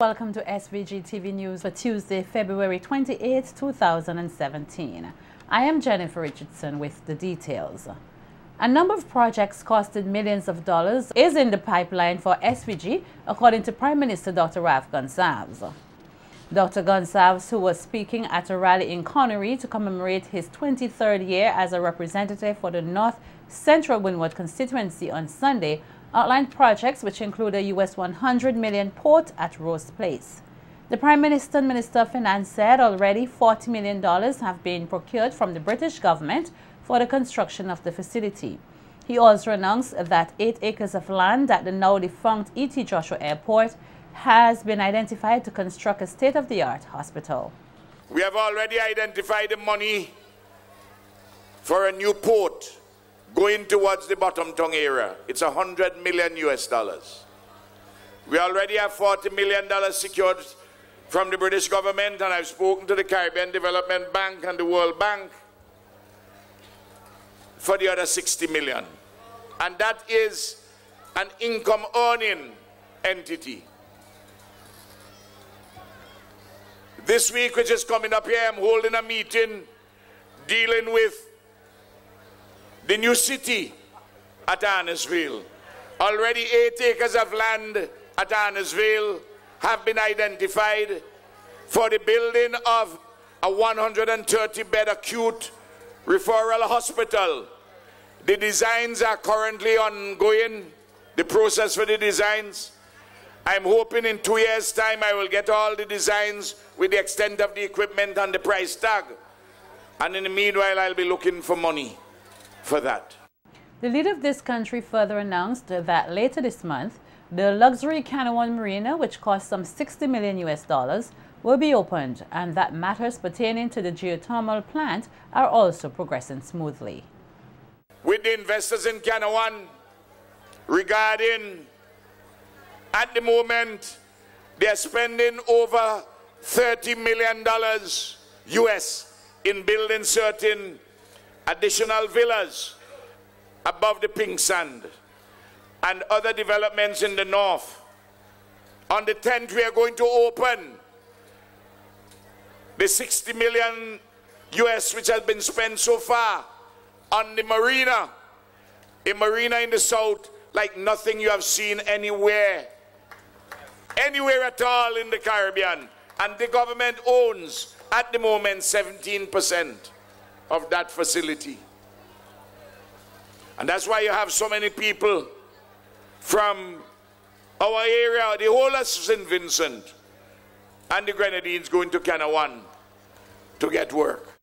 Welcome to SVG-TV News for Tuesday, February 28, 2017. I am Jennifer Richardson with the details. A number of projects costing millions of dollars is in the pipeline for SVG, according to Prime Minister Dr. Ralph Gonsalves. Dr. Gonsalves, who was speaking at a rally in Connery to commemorate his 23rd year as a representative for the North Central Windward constituency on Sunday, outlined projects which include a US $100 million port at Rose Place. The Prime Minister and Minister of Finance said already $40 million have been procured from the British government for the construction of the facility. He also announced that 8 acres of land at the now defunct E.T. Joshua Airport has been identified to construct a state-of-the-art hospital. We have already identified the money for a new port going towards the bottom tongue area. It's $100 million US. We already have $40 million secured from the British government, and I've spoken to the Caribbean Development Bank and the World Bank for the other $60 million. And that is an income earning entity. This week, which is coming up here, I'm holding a meeting dealing with the new city at Arnesville. Already 8 acres of land at Arnesville have been identified for the building of a 130-bed acute referral hospital. The designs are currently ongoing, the process for the designs. I'm hoping in 2 years' time I will get all the designs with the extent of the equipment and the price tag. And in the meanwhile, I'll be looking for money for that. The leader of this country further announced that later this month, the luxury Canawan Marina, which cost some $60 million US, will be opened, and that matters pertaining to the geothermal plant are also progressing smoothly. With the investors in Canawan regarding, at the moment, they're spending over $30 million US in building certain additional villas above the pink sand and other developments in the north. On the 10th, we are going to open the $60 million US which has been spent so far on the marina, a marina in the south like nothing you have seen anywhere at all in the Caribbean. And the government owns, at the moment, 17% of that facility. And that's why you have so many people from our area, the whole of St. Vincent and the Grenadines going to Canawan to get work.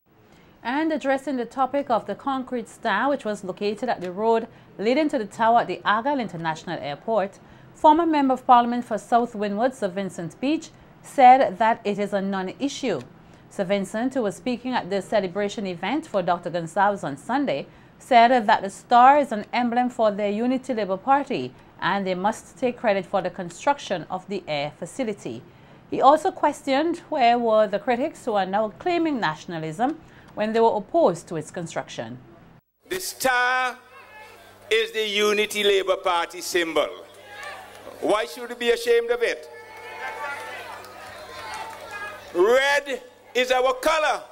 And addressing the topic of the concrete star which was located at the road leading to the tower at the Argyle International Airport, former Member of Parliament for South Windward, Sir Vincent Beach, said that it is a non-issue. Sir Vincent, who was speaking at the celebration event for Dr. Gonsalves on Sunday, said that the star is an emblem for their Unity Labour Party and they must take credit for the construction of the air facility. He also questioned where were the critics who are now claiming nationalism when they were opposed to its construction. The star is the Unity Labour Party symbol. Why should we be ashamed of it? Red is our color.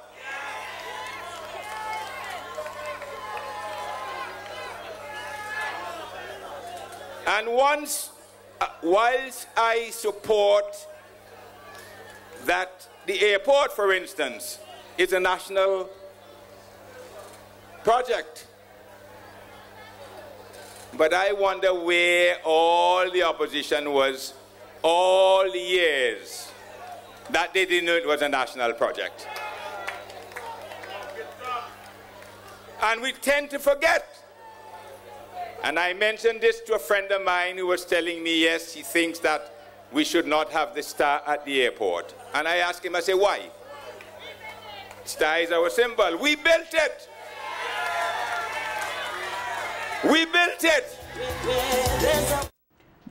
And whilst I support that the airport, for instance, is a national project, but I wonder where all the opposition was all the years that they didn't know it was a national project. And we tend to forget. And I mentioned this to a friend of mine who was telling me, yes, he thinks that we should not have the star at the airport. And I asked him, I said, why? Star is our symbol. We built it. We built it.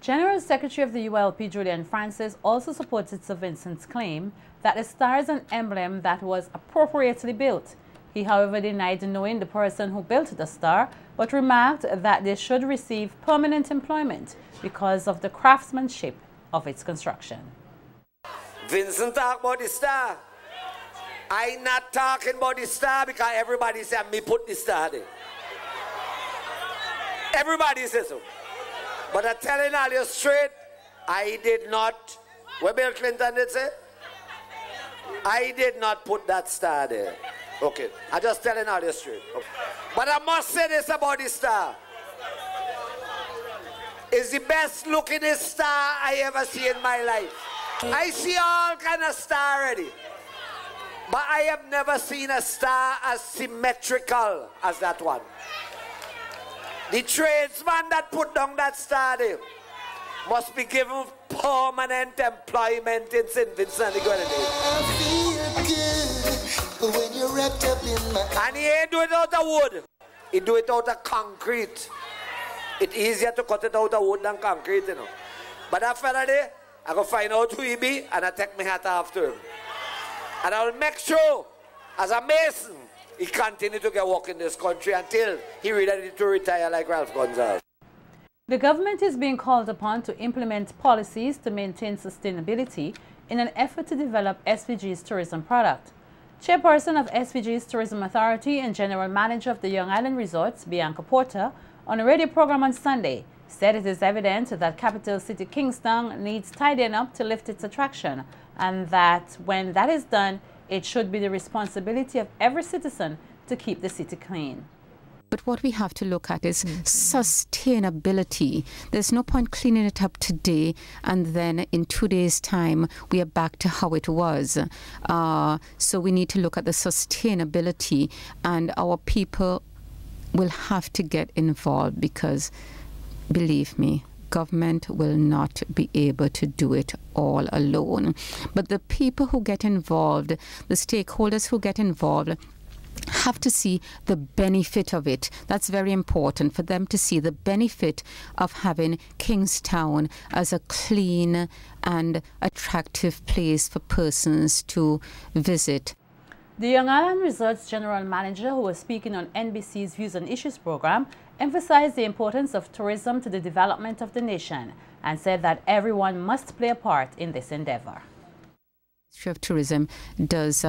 General Secretary of the ULP, Julian Francis, also supported Sir Vincent's claim that the star is an emblem that was appropriately built. He, however, denied knowing the person who built the star, but remarked that they should receive permanent employment because of the craftsmanship of its construction. Vincent talk about the star. I not talking about the star because everybody said me put the star there. Everybody says so. But I'm telling all you straight, I did not. What Bill Clinton did say? I did not put that star there. Okay, I'm just telling all you straight. Okay. But I must say this about the star. It's the best looking star I ever see in my life. I see all kind of star already. But I have never seen a star as symmetrical as that one. The tradesman that put down that star there must be given permanent employment in St. Vincent and the Grenadines. I feel good when you're wrapped up in my... And he ain't do it out of wood. He do it out of concrete. It's easier to cut it out of wood than concrete, you know. But that fella there, I go find out who he be and I take my hat off to him. And I will make sure, as a Mason, he continue to get work in this country until he ready to retire like Ralph Gonzalez. The government is being called upon to implement policies to maintain sustainability in an effort to develop SVG's tourism product. Chairperson of SVG's Tourism Authority and General Manager of the Young Island Resorts, Bianca Porter, on a radio program on Sunday, said it is evident that capital city Kingston needs tidying up to lift its attraction, and that when that is done, it should be the responsibility of every citizen to keep the city clean. But what we have to look at is sustainability. There's no point cleaning it up today and then in 2 days' time we are back to how it was. So we need to look at the sustainability, and our people will have to get involved because, believe me, government will not be able to do it all alone. But the people who get involved, the stakeholders who get involved, have to see the benefit of it. That's very important for them to see the benefit of having Kingstown as a clean and attractive place for persons to visit. The Young Island Resorts General Manager, who was speaking on NBC's Views and Issues program, emphasized the importance of tourism to the development of the nation and said that everyone must play a part in this endeavor. The Ministry of Tourism does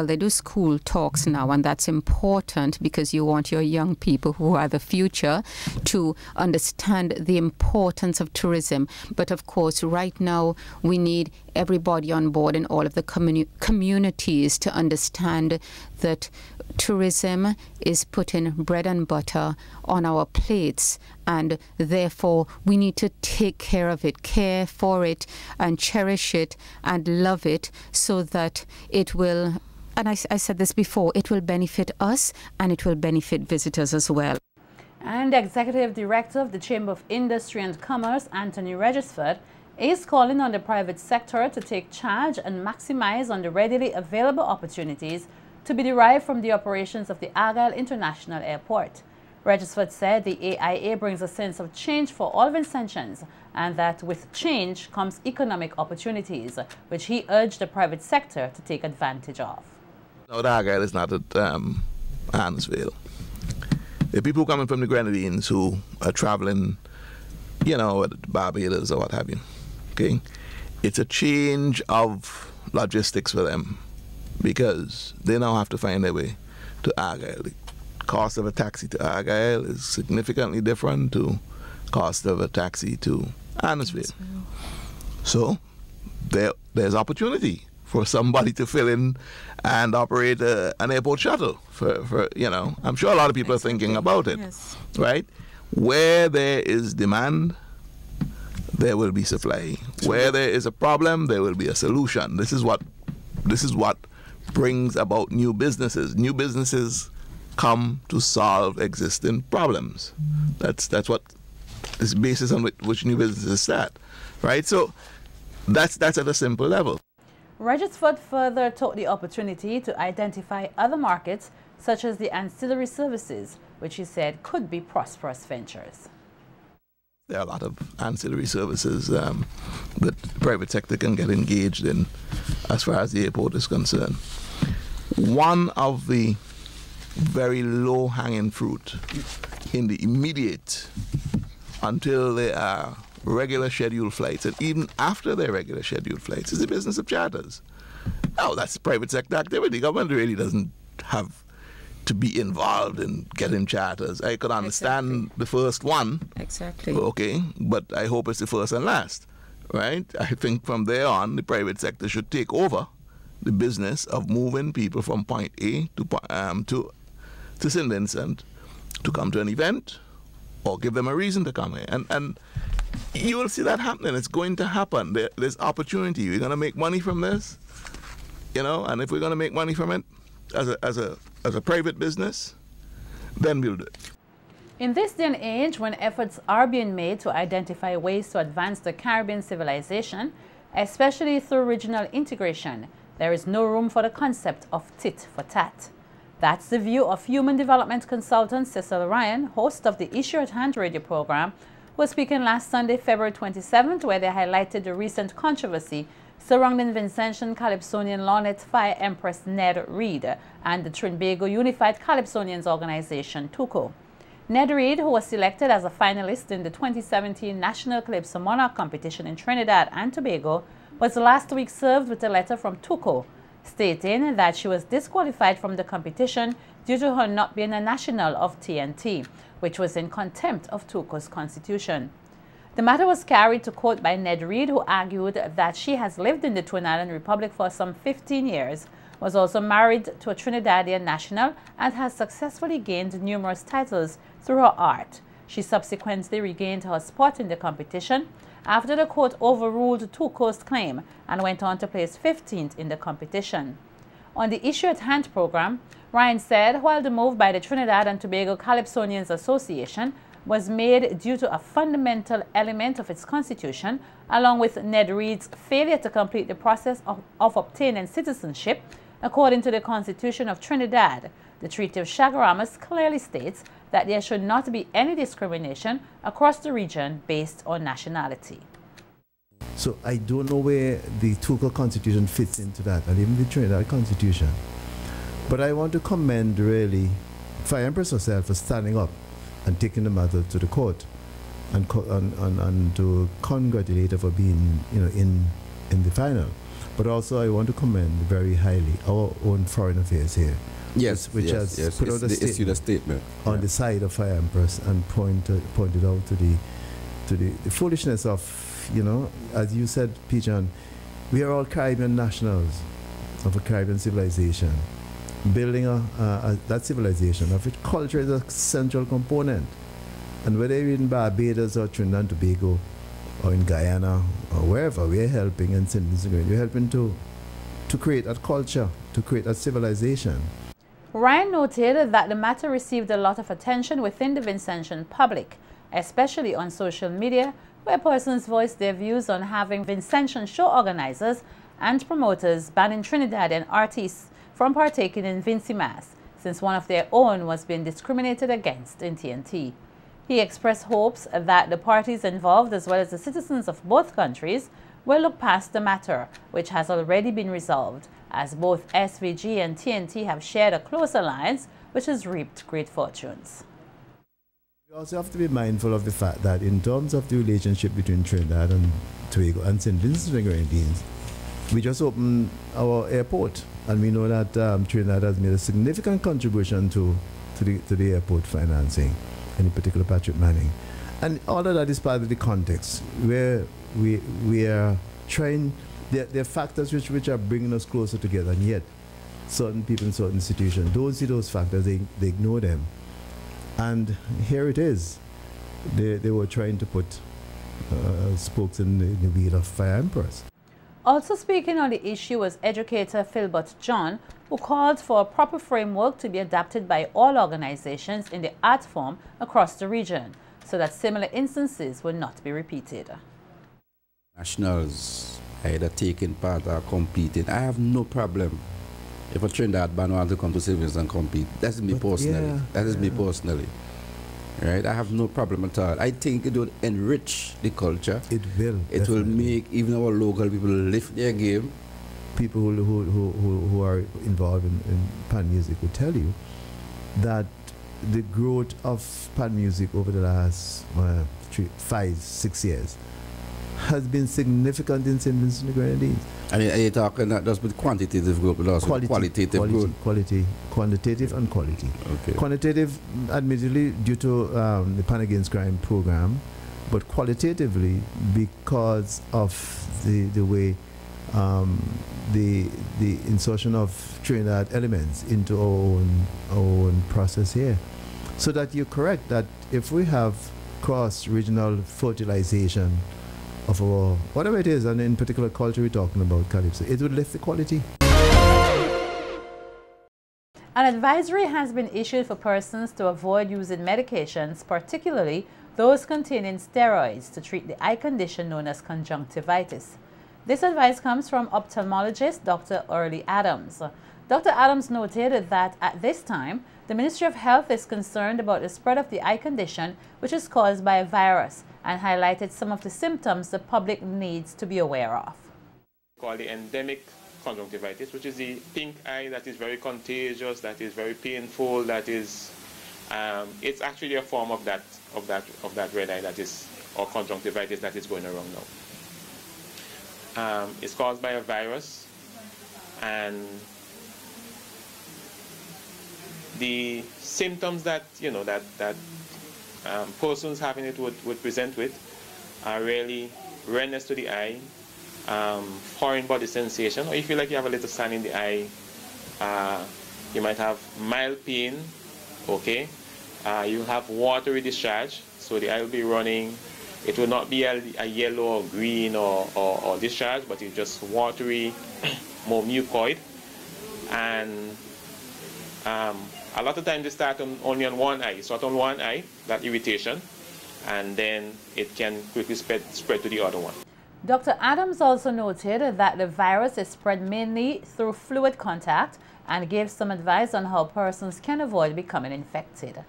they do school talks now, and that's important because you want your young people who are the future to understand the importance of tourism. But of course, right now we need everybody on board in all of the communities to understand that tourism is putting bread and butter on our plates, and therefore we need to take care of it, care for it and cherish it and love it, so that it will, and I said this before, it will benefit us and it will benefit visitors as well. And Executive Director of the Chamber of Industry and Commerce, Anthony Regisford, is calling on the private sector to take charge and maximize on the readily available opportunities to be derived from the operations of the Argyle International Airport. Regisford said the AIA brings a sense of change for all Vincentians, and that with change comes economic opportunities, which he urged the private sector to take advantage of. No, the Argyle is not at Annesville. The people coming from the Grenadines who are traveling, you know, at Barbados or what have you, okay? It's a change of logistics for them because they now have to find their way to Argyle. The cost of a taxi to Argyle is significantly different to cost of a taxi to Annesville. So there's opportunity for somebody to fill in and operate an airport shuttle for you know, I'm sure a lot of people are thinking about it, yes. Right? Where there is demand, there will be supply. Where there is a problem, there will be a solution. This is what brings about new businesses. New businesses come to solve existing problems. That's what is the basis on which new businesses start, right? So that's at a simple level. Regisford further took the opportunity to identify other markets, such as the ancillary services, which he said could be prosperous ventures. There are a lot of ancillary services that the private sector can get engaged in as far as the airport is concerned. One of the very low-hanging fruit in the immediate, until they are regular scheduled flights, and even after their regular scheduled flights, is the business of charters. Now, that's private sector activity. Government really doesn't have to be involved in getting charters. I could understand the first one. Exactly. Okay, but I hope it's the first and last, right? I think from there on, the private sector should take over the business of moving people from point A to St. Vincent to come to an event or give them a reason to come here. And you will see that happening. It's going to happen. There's opportunity. We're going to make money from this, you know, and if we're going to make money from it as a private business, then we'll do it. In this day and age, when efforts are being made to identify ways to advance the Caribbean civilization, especially through regional integration, there is no room for the concept of tit for tat. That's the view of human development consultant Cecil Ryan, host of the Issue at Hand radio program, who was speaking last Sunday, February 27th, where they highlighted the recent controversy surrounding Vincentian Calypsonian Laureate Fire Empress Ned Reed and the Trinbago Unified Calypsonians Organization, TUCO. Ned Reed, who was selected as a finalist in the 2017 National Calypso Monarch competition in Trinidad and Tobago, was last week served with a letter from TUCO stating that she was disqualified from the competition due to her not being a national of TNT, which was in contempt of TUCO's constitution. The matter was carried to court by Ned Reed, who argued that she has lived in the Twin Island Republic for some 15 years, was also married to a Trinidadian national, and has successfully gained numerous titles through her art. She subsequently regained her spot in the competition after the court overruled TUCO's claim and went on to place 15th in the competition. On the Issue at Hand program, Ryan said while the move by the Trinidad and Tobago Calypsonians Association was made due to a fundamental element of its constitution, along with Ned Reed's failure to complete the process of obtaining citizenship, according to the Constitution of Trinidad, the Treaty of Chaguaramas clearly states that there should not be any discrimination across the region based on nationality. So I don't know where the TUCO Constitution fits into that, and even the Trinidad Constitution. But I want to commend really Fire Empress herself for standing up and taking the matter to the court, and to congratulate her for being, you know, in the final. But also I want to commend very highly our own Foreign Affairs here. Yes, which has put out a statement on the side of Fire Empress and pointed out to the foolishness of, you know, as you said, Pijan, we are all Caribbean nationals of a Caribbean civilization. Building that civilization, of which culture is a central component. And whether you're in Barbados or Trinidad and Tobago or in Guyana or wherever, we're helping in St. Vincent, we're helping to create that culture, to create that civilization. Ryan noted that the matter received a lot of attention within the Vincentian public, especially on social media, where persons voiced their views on having Vincentian show organizers and promoters banning Trinidadian artists from partaking in Vincimas, since one of their own was being discriminated against in TNT. He expressed hopes that the parties involved, as well as the citizens of both countries, will look past the matter, which has already been resolved, as both SVG and TNT have shared a close alliance, which has reaped great fortunes. We also have to be mindful of the fact that in terms of the relationship between Trinidad and Tobago and St. Vincent and Grenadines, we just opened our airport, and we know that Trinidad has made a significant contribution to the airport financing, and in particular Patrick Manning. And all of that is part of the context where we are trying, there are factors which are bringing us closer together, and yet certain people in certain institutions don't see those factors, they ignore them. And here it is. They were trying to put spokes in the wheel of Fire Empress. Also speaking on the issue was educator Philbert John, who called for a proper framework to be adopted by all organizations in the art form across the region, so that similar instances will not be repeated. Nationals either taking part or competing, I have no problem if a Trinidad band wants to come to St. Vincent and compete. That's me personally. Yeah, that is me personally. Right? I have no problem at all. I think it will enrich the culture. It will. It definitely. will make even our local people lift their game. People who are involved in pan music will tell you that the growth of pan music over the last 5-6 years has been significant in St. Vincent and the Grenadines. And you're talking not just with quantitative growth, but also qualitative growth? Quantitative and quality. Okay. Quantitative, admittedly, due to the Pan Against Crime program, but qualitatively because of the way the insertion of Trinidad elements into our own process here. So that you're correct that if we have cross-regional fertilization of our, whatever it is, and in particular culture we're talking about, Calypso, it would lift the quality. An advisory has been issued for persons to avoid using medications, particularly those containing steroids, to treat the eye condition known as conjunctivitis. This advice comes from ophthalmologist Dr. Early Adams. Dr. Adams noted that at this time, the Ministry of Health is concerned about the spread of the eye condition, which is caused by a virus, and highlighted some of the symptoms the public needs to be aware of. Called the endemic conjunctivitis, which is the pink eye that is very contagious, that is very painful, that is, it's actually a form of that red eye that is, or conjunctivitis that is going around now. It's caused by a virus, and the symptoms that persons having it would present with are really redness to the eye, foreign body sensation, or you feel like you have a little sand in the eye. You might have mild pain, okay? You have watery discharge, so the eye will be running. It will not be a yellow or green or discharge, but it's just watery, more mucoid. And a lot of times they start only on one eye. Start on one eye, that irritation, and then it can quickly spread to the other one. Dr. Adams also noted that the virus is spread mainly through fluid contact and gave some advice on how persons can avoid becoming infected.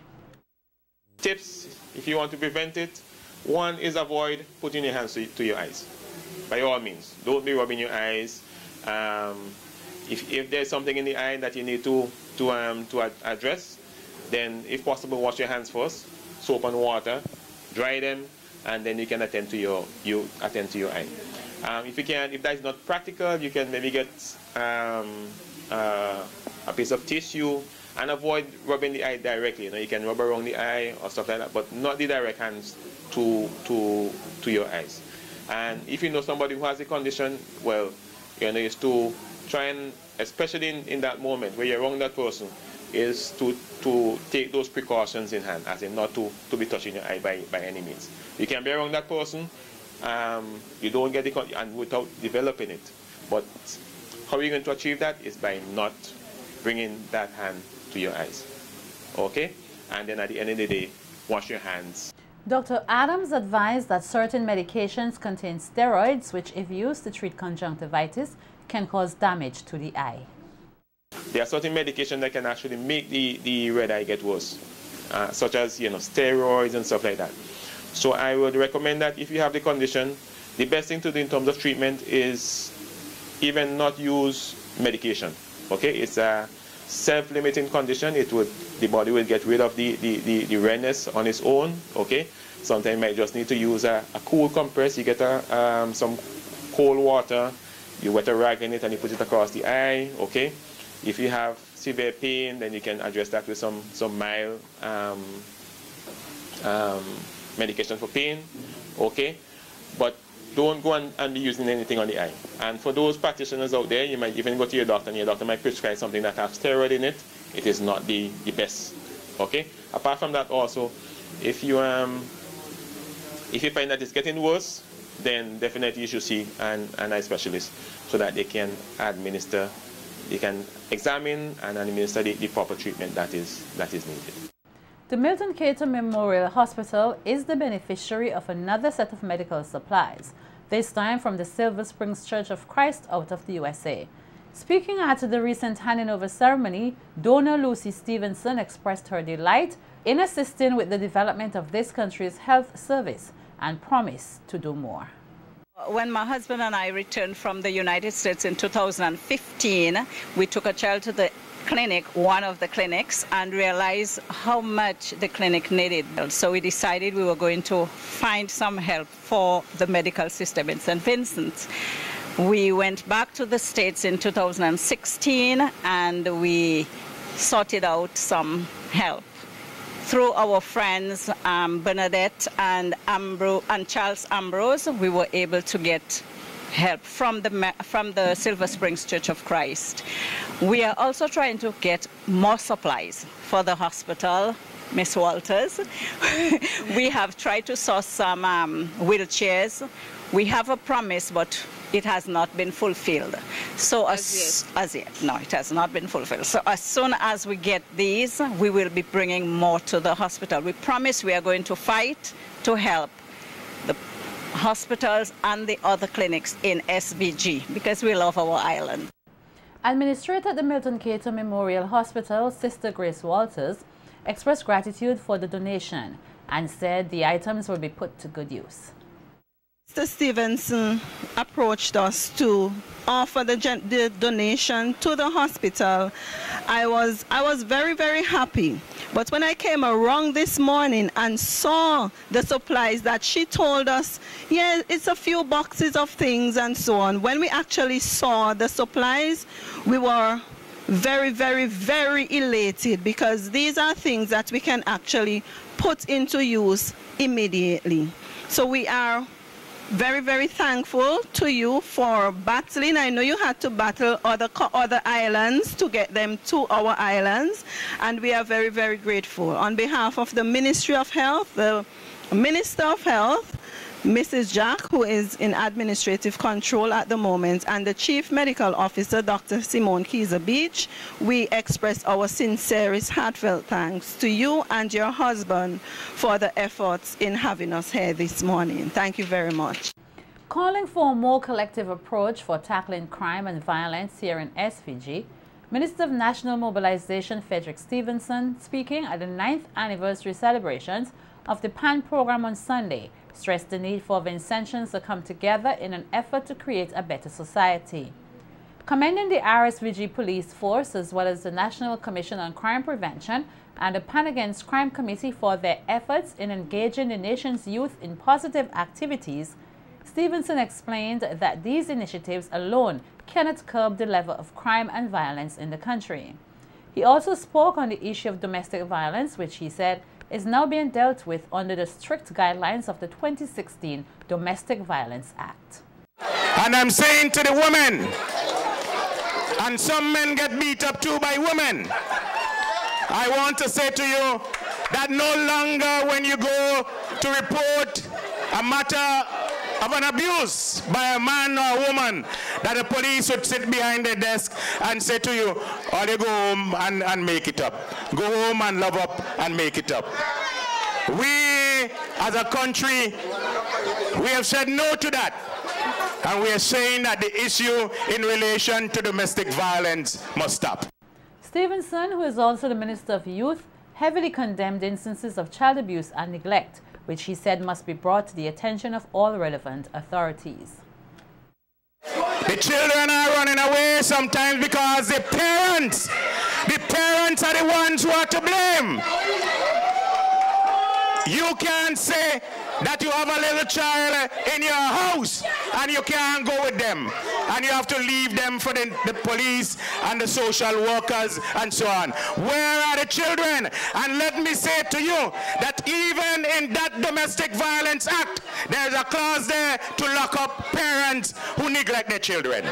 Tips, if you want to prevent it, one is avoid putting your hands to your eyes. By all means, don't be rubbing your eyes. If there's something in the eye that you need to address, then if possible, wash your hands first, soap and water, dry them, and then you can attend to your eye. If that is not practical, you can maybe get a piece of tissue and avoid rubbing the eye directly. You can rub around the eye or stuff like that, but not the direct hands to your eyes. And if you know somebody who has a condition, well, is to try and, especially in that moment where you're around that person, is to take those precautions in hand, as in not to be touching your eye by any means. You can be around that person, you don't get the and without developing it. But how are you going to achieve that is by not bringing that hand to your eyes. Okay? And then at the end of the day, wash your hands. Dr. Adams advised that certain medications contain steroids, which if used to treat conjunctivitis, can cause damage to the eye. There are certain medications that can actually make the red eye get worse, such as steroids and stuff like that. So I would recommend that if you have the condition, the best thing to do in terms of treatment is even not use medication. Okay, it's a self-limiting condition. The body will get rid of the redness on its own. Okay, sometimes you might just need to use a cool compress. You get some cold water, you wet a rag in it and you put it across the eye. Okay, if you have severe pain, then you can address that with some mild medication for pain. Okay, but don't go and be using anything on the eye. And for those practitioners out there, you might even go to your doctor and your doctor might prescribe something that has steroid in it. It is not the best. Okay? Apart from that also, if you find that it's getting worse, then definitely you should see an eye specialist so that they can examine and administer the proper treatment that is needed. The Milton Cater Memorial Hospital is the beneficiary of another set of medical supplies, this time from the Silver Springs Church of Christ out of the USA. Speaking at the recent handing over ceremony, donor Lucy Stevenson expressed her delight in assisting with the development of this country's health service and promised to do more. When my husband and I returned from the United States in 2015, we took a child to the clinic, one of the clinics, and realized how much the clinic needed. So we decided we were going to find some help for the medical system in St. Vincent. We went back to the States in 2016 and we sorted out some help. Through our friends Bernadette and Charles Ambrose, we were able to get help from the Silver Springs Church of Christ. We are also trying to get more supplies for the hospital, Miss Walters. We have tried to source some wheelchairs. We have a promise, but it has not been fulfilled. So as yet, no, it has not been fulfilled. So as soon as we get these, we will be bringing more to the hospital. We promise we are going to fight to help the hospitals and the other clinics in SVG because we love our island. Administrator at the Milton Cato Memorial Hospital, Sister Grace Walters, expressed gratitude for the donation and said the items will be put to good use. Mr. Stevenson approached us to offer the donation to the hospital. I was very, very happy. But when I came around this morning and saw the supplies that she told us, yeah, it's a few boxes of things and so on. When we actually saw the supplies, we were very, very, very elated because these are things that we can actually put into use immediately. So we are very, very thankful to you for battling. I know you had to battle other islands to get them to our islands, and we are very, very grateful. On behalf of the Ministry of Health, the Minister of Health, Mrs. Jack, who is in administrative control at the moment, and the Chief Medical Officer, Dr. Simone Keyser Beach, we express our sincerest, heartfelt thanks to you and your husband for the efforts in having us here this morning. Thank you very much. Calling for a more collective approach for tackling crime and violence here in SVG, Minister of National Mobilization Frederick Stevenson, speaking at the 9th anniversary celebrations of the PAN program on Sunday, stressed the need for Vincentians to come together in an effort to create a better society. Commending the RSVG Police Force as well as the National Commission on Crime Prevention and the PAN Against Crime Committee for their efforts in engaging the nation's youth in positive activities, Stevenson explained that these initiatives alone cannot curb the level of crime and violence in the country. He also spoke on the issue of domestic violence, which he said is now being dealt with under the strict guidelines of the 2016 Domestic Violence Act. And I'm saying to the women, and some men get beat up too by women, I want to say to you that no longer when you go to report a matter of an abuse by a man or a woman, that the police would sit behind their desk and say to you, or they go home and make it up. Go home and love up and make it up. We, as a country, we have said no to that. And we are saying that the issue in relation to domestic violence must stop. Stevenson, who is also the Minister of Youth, heavily condemned instances of child abuse and neglect, which he said must be brought to the attention of all relevant authorities. The children are running away sometimes because the parents are the ones who are to blame. You can't say that you have a little child in your house and you can't go with them and you have to leave them for the police and the social workers and so on. Where are the children? And let me say to you that even in that Domestic Violence Act, there's a clause there to lock up parents who neglect their children.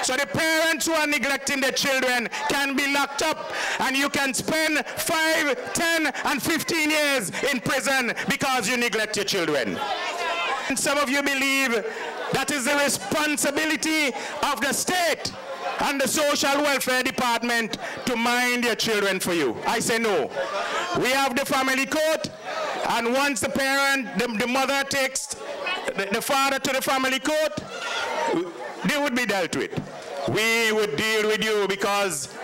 So the parents who are neglecting their children can be locked up, and you can spend 5, 10, and 15 years in prison because you neglect your children. And some of you believe that is the responsibility of the state and the social welfare department to mind your children for you. I say no. We have the family court, and once the parent, the mother takes the father to the family court, they would be dealt with. We would deal with you because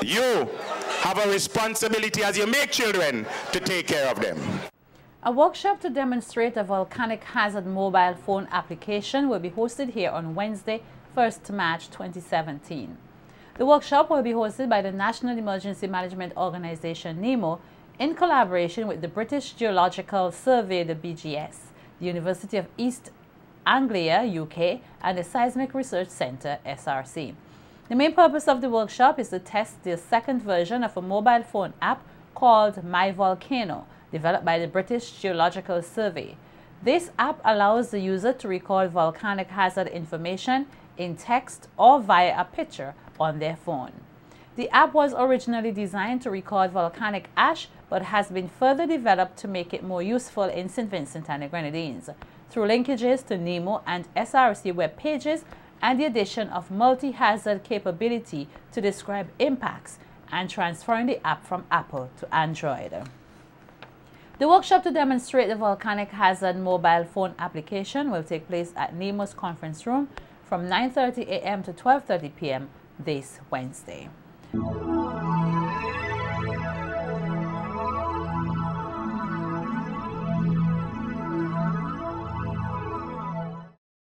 you have a responsibility as you make children to take care of them. A workshop to demonstrate a volcanic hazard mobile phone application will be hosted here on Wednesday, 1st March 2017. The workshop will be hosted by the National Emergency Management Organization NEMO in collaboration with the British Geological Survey, the BGS, the University of East Anglia, UK, and the Seismic Research Centre, SRC. The main purpose of the workshop is to test the second version of a mobile phone app called My Volcano, developed by the British Geological Survey. This app allows the user to record volcanic hazard information in text or via a picture on their phone. The app was originally designed to record volcanic ash, but has been further developed to make it more useful in St. Vincent and the Grenadines through linkages to NEMO and SRC web pages and the addition of multi-hazard capability to describe impacts and transferring the app from Apple to Android. The workshop to demonstrate the volcanic hazard mobile phone application will take place at NEMO's conference room from 9:30 a.m. to 12:30 p.m. this Wednesday.